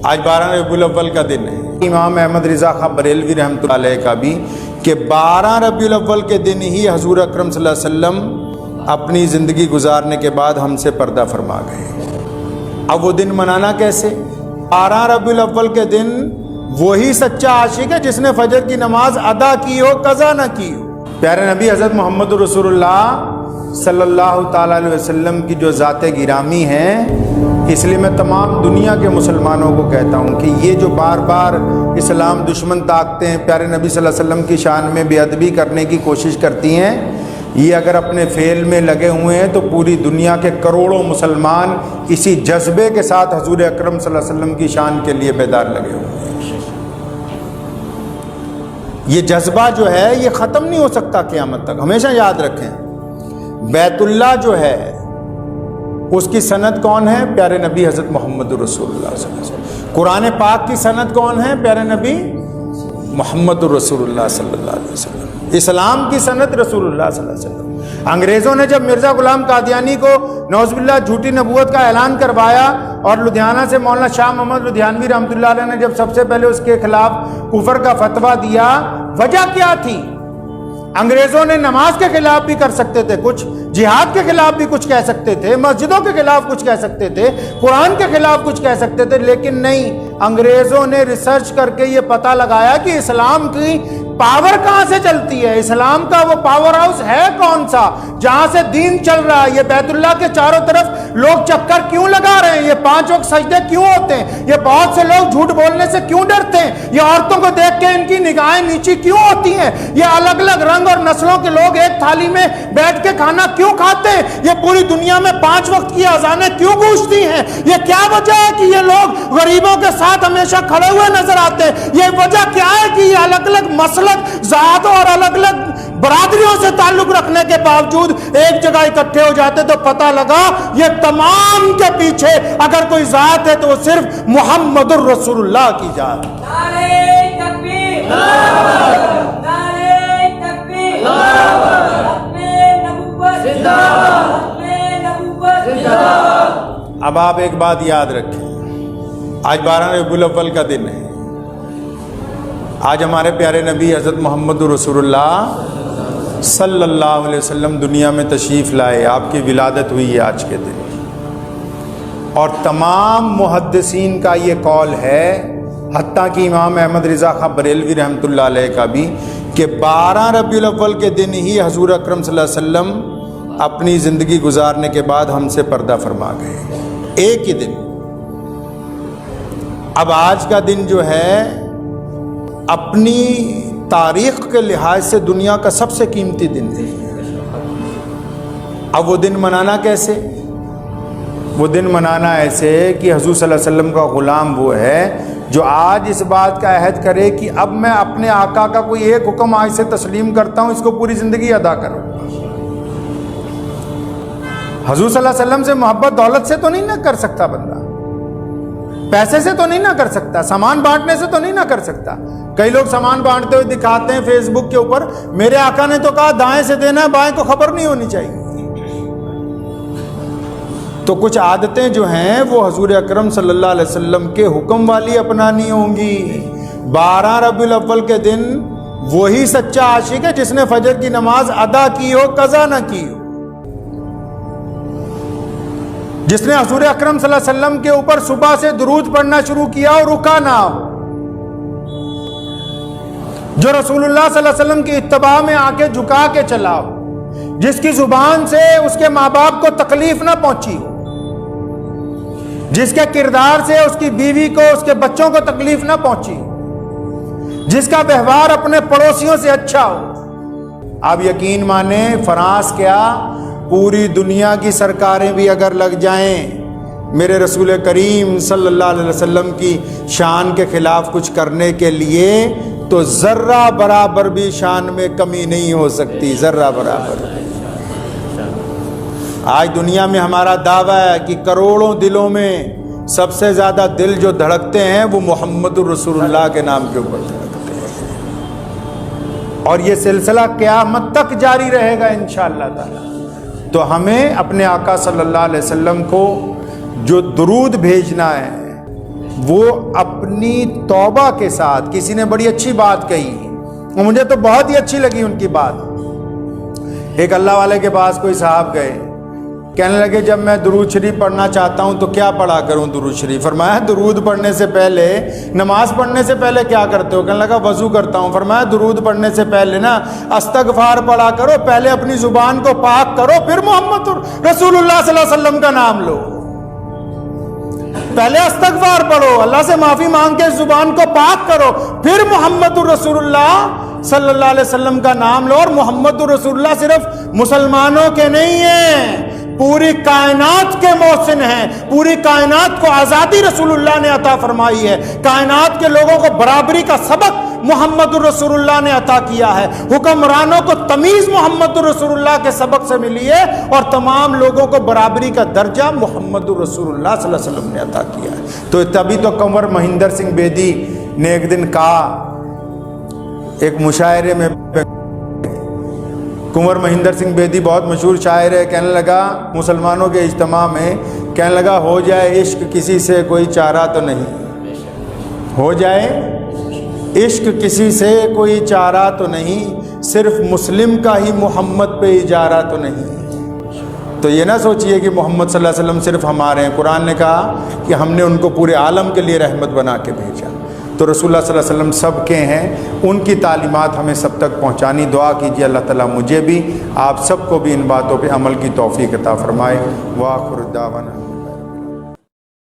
آج 12 ربیع الاول کا دن ہے۔ امام احمد رضا خاں بریلوی رحمۃ اللہ علیہ کا بھی کہ 12 ربیع الاول کے دن ہی حضور اکرم صلی اللہ علیہ وسلم اپنی زندگی گزارنے کے بعد ہم سے پردہ فرما گئے۔ اب وہ دن منانا کیسے؟ 12 ربیع الاول کے دن وہی سچا عاشق ہے جس نے فجر کی نماز ادا کی ہو، قضا نہ کی ہو۔ پیارے نبی حضرت محمد رسول اللہ صلی اللہ تعالیٰ علیہ وسلم کی جو ذات گرامی ہے، اس لیے میں تمام دنیا کے مسلمانوں کو کہتا ہوں کہ یہ جو بار بار اسلام دشمن طاقتیں ہیں پیارے نبی صلی اللہ علیہ وسلم کی شان میں بے ادبی کرنے کی کوشش کرتی ہیں، یہ اگر اپنے فعل میں لگے ہوئے ہیں تو پوری دنیا کے کروڑوں مسلمان اسی جذبے کے ساتھ حضور اکرم صلی اللہ علیہ وسلم کی شان کے لیے بیدار لگے ہوئے ہیں۔ یہ جذبہ جو ہے یہ ختم نہیں ہو سکتا قیامت تک، ہمیشہ یاد رکھیں۔ بیت اللہ جو ہے اس کی سند کون ہے؟ پیارے نبی حضرت محمد رسول اللہ صلی اللہ علیہ وسلم۔ قرآن پاک کی سند کون ہے؟ پیارے نبی محمد رسول اللہ صلی اللہ علیہ وسلم۔ اسلام کی سند رسول اللہ صلی اللہ علیہ وسلم۔ انگریزوں نے جب مرزا غلام قادیانی کو نعوذ باللہ جھوٹی نبوت کا اعلان کروایا اور لدھیانہ سے مولانا شاہ محمد لدھیانوی رحمۃ اللہ علیہ نے جب سب سے پہلے اس کے خلاف کفر کا فتویٰ دیا، وجہ کیا تھی؟ انگریزوں نے نماز کے خلاف بھی کر سکتے تھے کچھ، جہاد کے خلاف بھی کچھ کہہ سکتے تھے، مسجدوں کے خلاف کچھ کہہ سکتے تھے، قرآن کے خلاف کچھ کہہ سکتے تھے، لیکن نہیں، انگریزوں نے ریسرچ کر کے یہ پتہ لگایا کہ اسلام کی پاور کہاں سے چلتی ہے، اسلام کا وہ پاور ہاؤس ہے کون سا جہاں سے دین چل رہا ہے۔ یہ بیت اللہ کے چاروں طرف لوگ چکر کیوں لگا رہے ہیں؟ یہ 5 وقت سجدے کیوں ہوتے ہیں؟ یہ بہت سے لوگ جھوٹ بولنے سے کیوں ڈرتے ہیں؟ یہ عورتوں کو دیکھ کے ان کی نگاہیں نیچی کیوں ہوتی ہیں؟ یہ الگ الگ رنگ اور نسلوں کے لوگ ایک تھالی میں بیٹھ کے کھانا کیوں کھاتے ہیں؟ یہ پوری دنیا میں 5 وقت کی اذانیں کیوں گونجتی ہیں؟ یہ کیا وجہ ہے کہ یہ لوگ غریبوں کے ساتھ ہمیشہ کھڑے ہوئے نظر آتے ہیں؟ یہ وجہ کیا ہے کہ یہ الگ الگ مسلک، ذات اور الگ الگ برادریوں سے تعلق رکھنے کے باوجود ایک جگہ اکٹھے ہو جاتے؟ تو پتہ لگا یہ تمام کے پیچھے اگر کوئی ذات ہے تو وہ صرف محمد الرسول اللہ کی ذات۔ نعرہ تکبیر، نعرہ تکبیر، اپنے نبوت زندہ باد، اپنے نبوت زندہ باد۔ اب آپ ایک بات یاد رکھیں، آج 12 ربیع الاول کا دن ہے۔ آج ہمارے پیارے نبی حضرت محمد رسول اللہ صلی اللہ علیہ وسلم دنیا میں تشریف لائے، آپ کی ولادت ہوئی ہے آج کے دن، اور تمام محدثین کا یہ قول ہے، حتیٰ کہ امام احمد رضا خاں بریلوی رحمۃ اللہ علیہ کا بھی، کہ 12 ربیع الاول کے دن ہی حضور اکرم صلی اللہ علیہ وسلم اپنی زندگی گزارنے کے بعد ہم سے پردہ فرما گئے، ایک ہی دن۔ اب آج کا دن جو ہے اپنی تاریخ کے لحاظ سے دنیا کا سب سے قیمتی دن ہے۔ اب وہ دن منانا کیسے؟ وہ دن منانا ایسے کہ حضور صلی اللہ علیہ وسلم کا غلام وہ ہے جو آج اس بات کا عہد کرے کہ اب میں اپنے آقا کا کوئی ایک حکم آج سے تسلیم کرتا ہوں، اس کو پوری زندگی ادا کروں۔ حضور صلی اللہ علیہ وسلم سے محبت دولت سے تو نہیں نہ کر سکتا بندہ، پیسے سے تو نہیں نہ کر سکتا، سامان بانٹنے سے تو نہیں نہ کر سکتا۔ کئی لوگ سامان بانٹتے ہوئے دکھاتے ہیں فیس بک کے اوپر، میرے آقا نے تو کہا دائیں سے دینا ہے، بائیں کو خبر نہیں ہونی چاہیے۔ تو کچھ عادتیں جو ہیں وہ حضور اکرم صلی اللہ علیہ وسلم کے حکم والی اپنانی ہوں گی۔ 12 ربیع الاول کے دن وہی سچا عاشق ہے جس نے فجر کی نماز ادا کی ہو، قضا نہ کی ہو، جس نے حضور اکرم صلی اللہ علیہ وسلم کے اوپر صبح سے درود پڑھنا شروع کیا اور رکا نہ ہو، جو رسول اللہ صلی اللہ علیہ وسلم کی اتباع میں آنکھیں جھکا کے چلا ہو، جس کی زبان سے اس کے ماں باپ کو تکلیف نہ پہنچی ہو، جس کے کردار سے اس کی بیوی کو، اس کے بچوں کو تکلیف نہ پہنچی ہو، جس کا ویوہار اپنے پڑوسیوں سے اچھا ہو۔ آپ یقین مانیں، فرانس کیا پوری دنیا کی سرکاریں بھی اگر لگ جائیں میرے رسول کریم صلی اللہ علیہ وسلم کی شان کے خلاف کچھ کرنے کے لیے تو ذرہ برابر بھی شان میں کمی نہیں ہو سکتی، ذرہ برابر۔ آج دنیا میں ہمارا دعویٰ ہے کہ کروڑوں دلوں میں سب سے زیادہ دل جو دھڑکتے ہیں وہ محمد الرسول اللہ کے نام کے اوپر دھڑکتے ہیں، اور یہ سلسلہ قیامت تک جاری رہے گا انشاءاللہ تعالی۔ تو ہمیں اپنے آقا صلی اللہ علیہ وسلم کو جو درود بھیجنا ہے، وہ اپنی توبہ کے ساتھ، کسی نے بڑی اچھی بات کہی اور مجھے تو بہت ہی اچھی لگی ان کی بات۔ ایک اللہ والے کے پاس کوئی صاحب گئے، کہنے لگے جب میں درود شریف پڑھنا چاہتا ہوں تو کیا پڑھا کروں درود شریف؟ فرمایا درود پڑھنے سے پہلے، نماز پڑھنے سے پہلے کیا کرتے ہو؟ کہنے لگا وضو کرتا ہوں۔ فرمایا درود پڑھنے سے پہلے نا استغفار پڑھا کرو، پہلے اپنی زبان کو پاک کرو، پھر محمد رسول اللہ صلی اللہ علیہ وسلم کا نام لو۔ پہلے استغفار پڑھو، اللہ سے معافی مانگ کے زبان کو پاک کرو، پھر محمد رسول اللہ صلی اللہ علیہ وسلم کا نام لو۔ اور محمد رسول اللہ صرف مسلمانوں کے نہیں ہیں، پوری کائنات کے محسن ہیں، پوری کائنات کو آزادی رسول اللہ نے عطا فرمائی ہے، کائنات کے لوگوں کو برابری کا سبق محمد رسول اللہ نے عطا کیا ہے، حکمرانوں کو تمیز محمد رسول اللہ کے سبق سے ملی ہے، اور تمام لوگوں کو برابری کا درجہ محمد رسول اللہ صلی اللہ علیہ وسلم نے عطا کیا ہے۔ تو تبھی تو کنور مہندر سنگھ بیدی نے ایک دن کہا ایک مشاعرے میں، کنور مہندر سنگھ بیدی بہت مشہور شاعر ہے، کہنے لگا مسلمانوں کے اجتماع میں، کہنے لگا ہو جائے عشق کسی سے کوئی چارہ تو نہیں، ہو جائے عشق کسی سے کوئی چارہ تو نہیں، صرف مسلم کا ہی محمد پہ اجارہ تو نہیں۔ تو یہ نہ سوچئے کہ محمد صلی اللہ علیہ وسلم صرف ہمارے ہیں، قرآن نے کہا کہ ہم نے ان کو پورے عالم کے لیے رحمت بنا کے بھیجا، تو رسول اللہ صلی اللہ علیہ وسلم سب کے ہیں، ان کی تعلیمات ہمیں سب تک پہنچانی۔ دعا کیجیے اللہ تعالیٰ مجھے بھی، آپ سب کو بھی ان باتوں پہ عمل کی توفیق عطا فرمائے۔ وآخر دعوانا